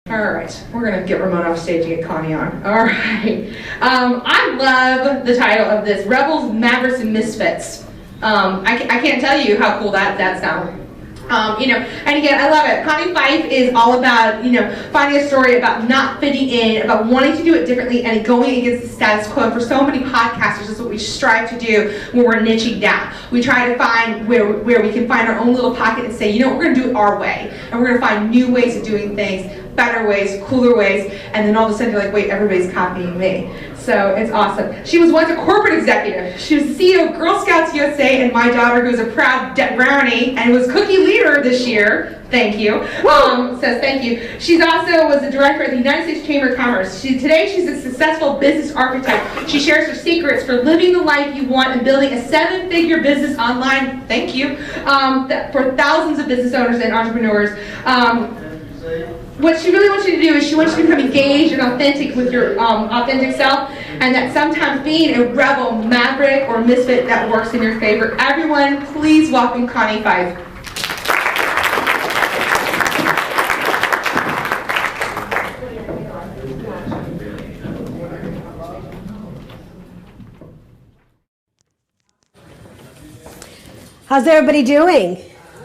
All right, we're going to get Ramona off stage and get Connie on. All right. I love the title of this, Rebels, Mavericks, and Misfits. I can't tell you how cool that sounds. And again, I love it. Connie Pheiff is all about, finding a story about not fitting in, about wanting to do it differently and going against the status quo. For so many podcasters, this is what we strive to do when we're niching down. We try to find where we can find our own little pocket and say, we're going to do it our way. And we're going to find new ways of doing things, better ways, cooler ways, and then all of a sudden you're like, wait, everybody's copying me. So it's awesome. She was once a corporate executive. She was the CEO of Girl Scouts USA, and my daughter, who's a proud brownie and was cookie leader this year, thank you, says thank you. She's also was the director at the United States Chamber of Commerce. Today she's a successful business architect. She shares her secrets for living the life you want and building a 7-figure business online, thank you, for thousands of business owners and entrepreneurs. What she really wants you to do is she wants you to become engaged and authentic with your authentic self, and that sometimes being a rebel, maverick, or misfit that works in your favor. Everyone, please welcome Connie Pheiff. How's everybody doing?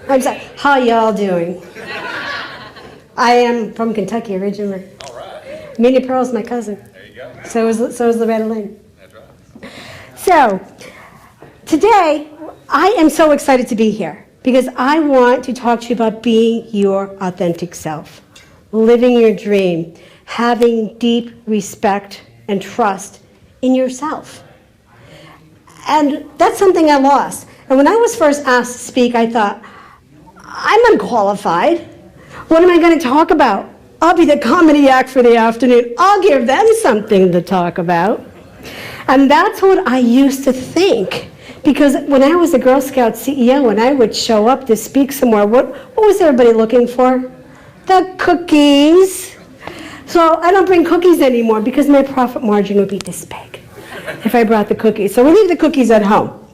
I'm sorry, how y'all doing? I am from Kentucky originally. All right. Minnie Pearl's my cousin. There you go. So is Loretta Lynn. That's right. So, today, I am so excited to be here because I want to talk to you about being your authentic self, living your dream, having deep respect and trust in yourself. And that's something I lost. And when I was first asked to speak, I thought, I'm unqualified. What am I going to talk about? I'll be the comedy act for the afternoon. I'll give them something to talk about. And that's what I used to think. Because when I was a Girl Scout CEO and I would show up to speak somewhere, what was everybody looking for? The cookies. So I don't bring cookies anymore because my profit margin would be this big if I brought the cookies. So we leave the cookies at home.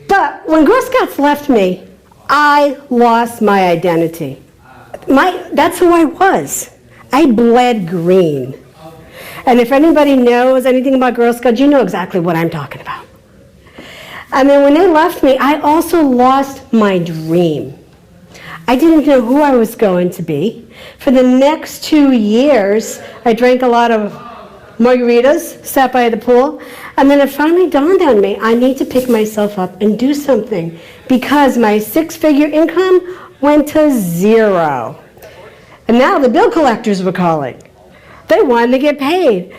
But when Girl Scouts left me, I lost my identity. That's who I was. I bled green. And if anybody knows anything about Girl Scouts, you know exactly what I'm talking about. And then when they left me, I also lost my dream. I didn't know who I was going to be. For the next 2 years, I drank a lot of margaritas, sat by the pool, and then it finally dawned on me, I need to pick myself up and do something because my 6-figure income went to 0. And now the bill collectors were calling. They wanted to get paid.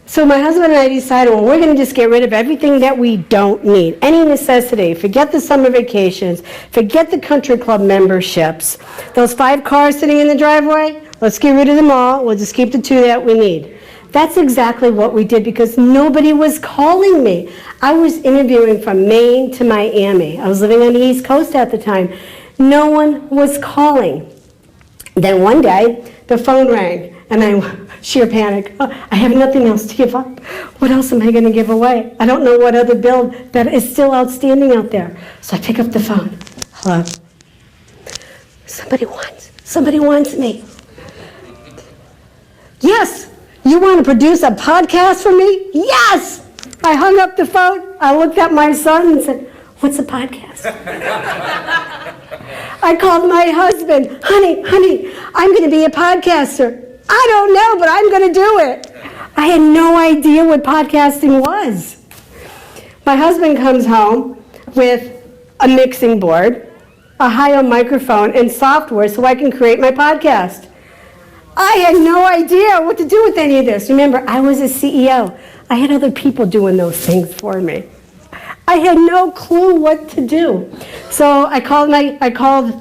So my husband and I decided, well, we're going to just get rid of everything that we don't need. Any necessity. Forget the summer vacations. Forget the country club memberships. Those 5 cars sitting in the driveway, let's get rid of them all. We'll just keep the 2 that we need. That's exactly what we did because nobody was calling me. I was interviewing from Maine to Miami. I was living on the East Coast at the time. No one was calling. Then one day, the phone rang, and sheer panic. Oh, I have nothing else to give up. What else am I going to give away? I don't know what other bill that is still outstanding out there. So I pick up the phone. Hello? Somebody wants me. Yes! You want to produce a podcast for me? Yes! I hung up the phone. I looked at my son and said, what's a podcast? I called my husband. Honey, I'm going to be a podcaster. I don't know, but I'm going to do it. I had no idea what podcasting was. My husband comes home with a mixing board, a hi-ho microphone, and software so I can create my podcast. I had no idea what to do with any of this. Remember, I was a CEO. I had other people doing those things for me. I had no clue what to do. So I called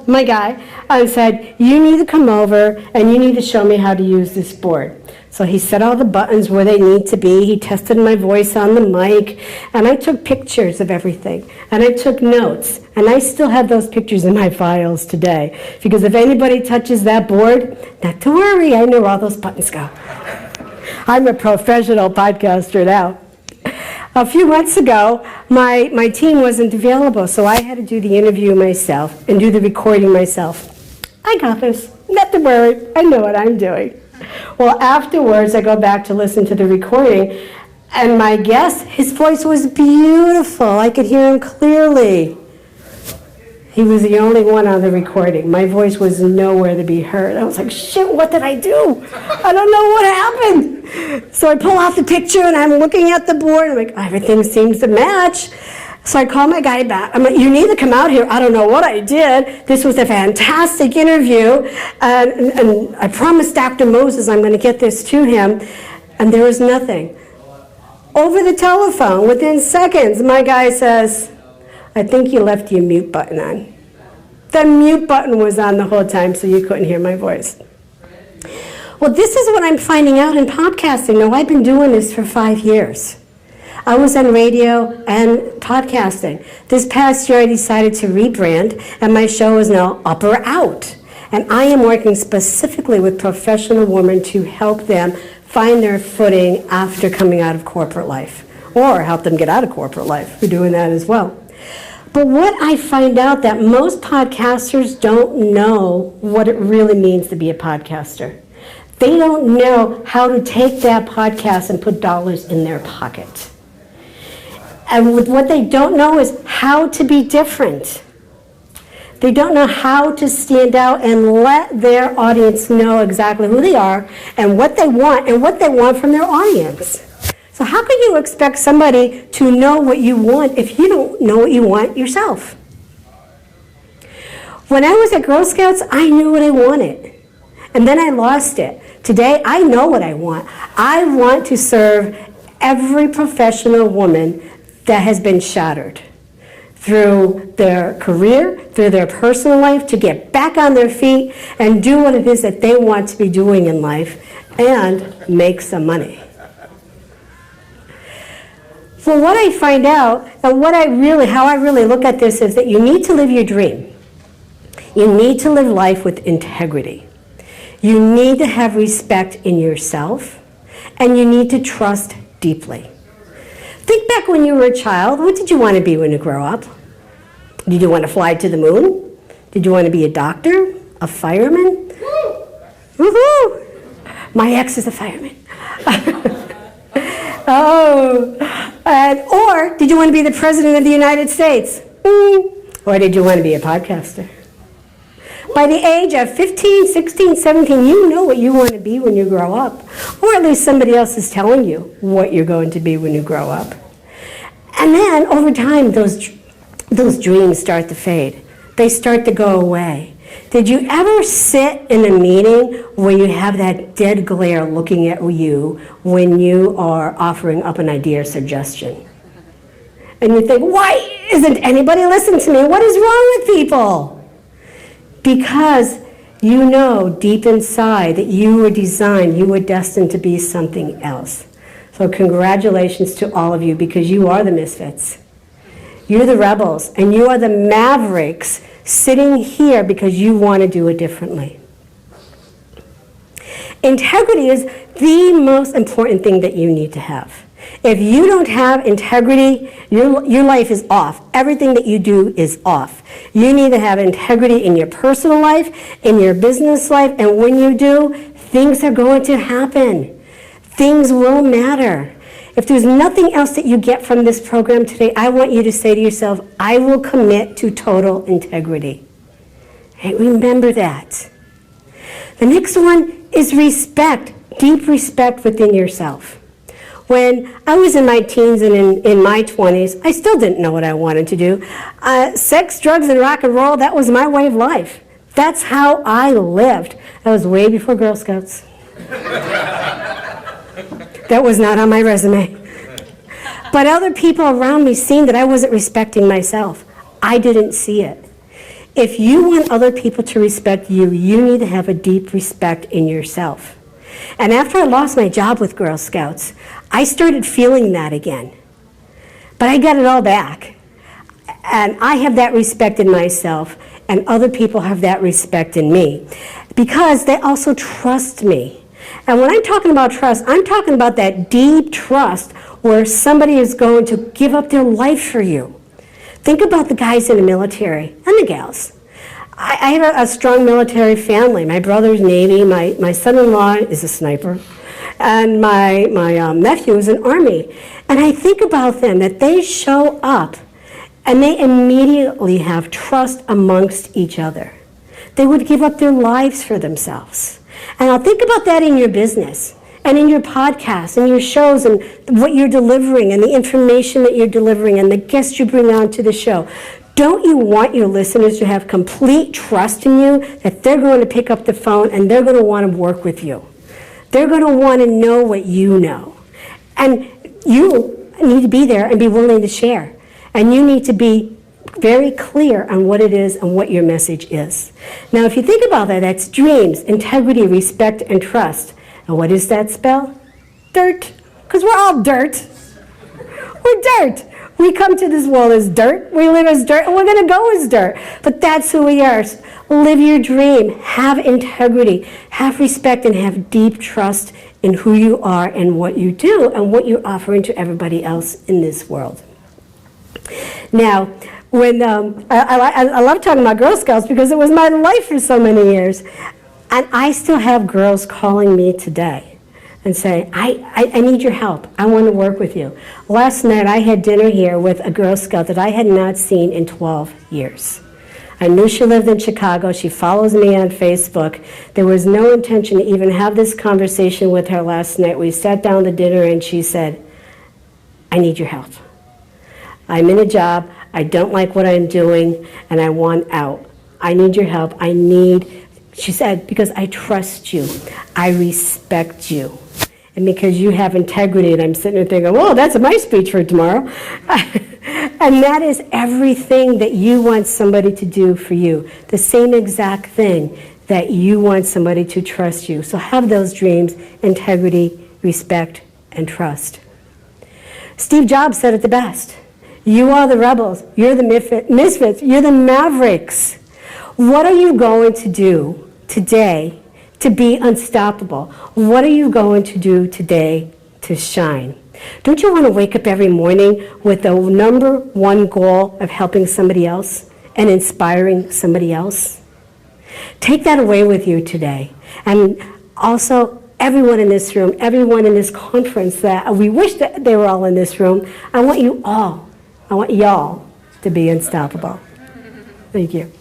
my guy and said, you need to come over and you need to show me how to use this board. So he set all the buttons where they need to be. He tested my voice on the mic, and I took pictures of everything, and I took notes, and I still have those pictures in my files today, because if anybody touches that board, not to worry, I know where all those buttons go. I'm a professional podcaster now. A few months ago, my team wasn't available, so I had to do the interview myself and do the recording myself. I got this. Not to worry, I know what I'm doing. Well, afterwards, I go back to listen to the recording, and my guest, his voice was beautiful. I could hear him clearly. He was the only one on the recording. My voice was nowhere to be heard. I was like, shit, what did I do? I don't know what happened. So I pull out the picture, and I'm looking at the board. I'm like, everything seems to match. So I call my guy back. I'm like, you need to come out here. I don't know what I did. This was a fantastic interview. And I promised Dr. Moses I'm going to get this to him. And there was nothing. Over the telephone, within seconds, my guy says, I think you left your mute button on. The mute button was on the whole time, so you couldn't hear my voice. Well, this is what I'm finding out in podcasting. Now, I've been doing this for 5 years. I was on radio and podcasting. This past year, I decided to rebrand, and my show is now Up or Out. And I am working specifically with professional women to help them find their footing after coming out of corporate life, or help them get out of corporate life. We're doing that as well. But what I find out that most podcasters don't know what it really means to be a podcaster. They don't know how to take that podcast and put dollars in their pocket. And what they don't know is how to be different. They don't know how to stand out and let their audience know exactly who they are and what they want from their audience. So how can you expect somebody to know what you want if you don't know what you want yourself? When I was at Girl Scouts, I knew what I wanted. And then I lost it. Today, I know what I want. I want to serve every professional woman that has been shattered through their career, through their personal life, to get back on their feet and do what it is that they want to be doing in life and make some money. So what I find out, and how I really look at this, is that you need to live your dream. You need to live life with integrity. You need to have respect in yourself, and you need to trust deeply. Think back when you were a child. What did you want to be when you grow up? Did you want to fly to the moon? Did you want to be a doctor? A fireman? Woohoo! My ex is a fireman. Or did you want to be the President of the United States? Or did you want to be a podcaster? By the age of 15, 16, 17, you know what you want to be when you grow up. Or at least somebody else is telling you what you're going to be when you grow up. And then over time, those dreams start to fade. They start to go away. Did you ever sit in a meeting where you have that dead glare looking at you when you are offering up an idea or suggestion? And you think, why isn't anybody listening to me? What is wrong with people? Because you know deep inside that you were designed, you were destined to be something else. So congratulations to all of you, because you are the misfits. You're the rebels, and you are the mavericks sitting here because you want to do it differently. Integrity is the most important thing that you need to have. If you don't have integrity, your life is off. Everything that you do is off. You need to have integrity in your personal life, in your business life, and when you do, things are going to happen. Things will matter. If there's nothing else that you get from this program today, I want you to say to yourself, I will commit to total integrity. Hey, remember that. The next one is respect, deep respect within yourself. When I was in my teens and in my 20s, I still didn't know what I wanted to do. Sex, drugs, and rock and roll, that was my way of life. That's how I lived. That was way before Girl Scouts. That was not on my resume. But other people around me seen that I wasn't respecting myself. I didn't see it. If you want other people to respect you, you need to have a deep respect in yourself. And after I lost my job with Girl Scouts, I started feeling that again. But I got it all back. And I have that respect in myself, and other people have that respect in me, because they also trust me. And when I'm talking about trust, I'm talking about that deep trust where somebody is going to give up their life for you. Think about the guys in the military, and the gals. I have a strong military family. My brother's Navy, my son-in-law is a sniper, and my nephew is an Army. And I think about them, that they show up and they immediately have trust amongst each other. They would give up their lives for themselves. And I'll think about that in your business and in your podcasts and your shows and what you're delivering and the information that you're delivering and the guests you bring on to the show. Don't you want your listeners to have complete trust in you, that they're going to pick up the phone and they're going to want to work with you? They're going to want to know what you know. And you need to be there and be willing to share. And you need to be very clear on what it is and what your message is. Now, if you think about that, that's dreams, integrity, respect, and trust. And what does that spell? Dirt. Because we're all dirt. We're dirt. We come to this world as dirt. We live as dirt, and we're going to go as dirt. But that's who we are. Live your dream. Have integrity. Have respect, and have deep trust in who you are and what you do and what you're offering to everybody else in this world. Now, when I love talking about Girl Scouts because it was my life for so many years. And I still have girls calling me today and saying, I need your help. I want to work with you. Last night I had dinner here with a Girl Scout that I had not seen in 12 years. I knew she lived in Chicago. She follows me on Facebook. There was no intention to even have this conversation with her last night. We sat down to dinner and she said, I need your help. I'm in a job, I don't like what I'm doing, and I want out. I need your help. She said, because I trust you, I respect you, and because you have integrity. And I'm sitting there thinking, whoa, that's my speech for tomorrow. And that is everything that you want somebody to do for you, the same exact thing that you want somebody to trust you. So have those dreams, integrity, respect, and trust. Steve Jobs said it the best. You are the rebels, you're the misfits, you're the mavericks. What are you going to do today to be unstoppable? What are you going to do today to shine? Don't you want to wake up every morning with the number one goal of helping somebody else and inspiring somebody else? Take that away with you today. And also, everyone in this room, everyone in this conference, that we wish that they were all in this room, I want y'all to be unstoppable. Thank you.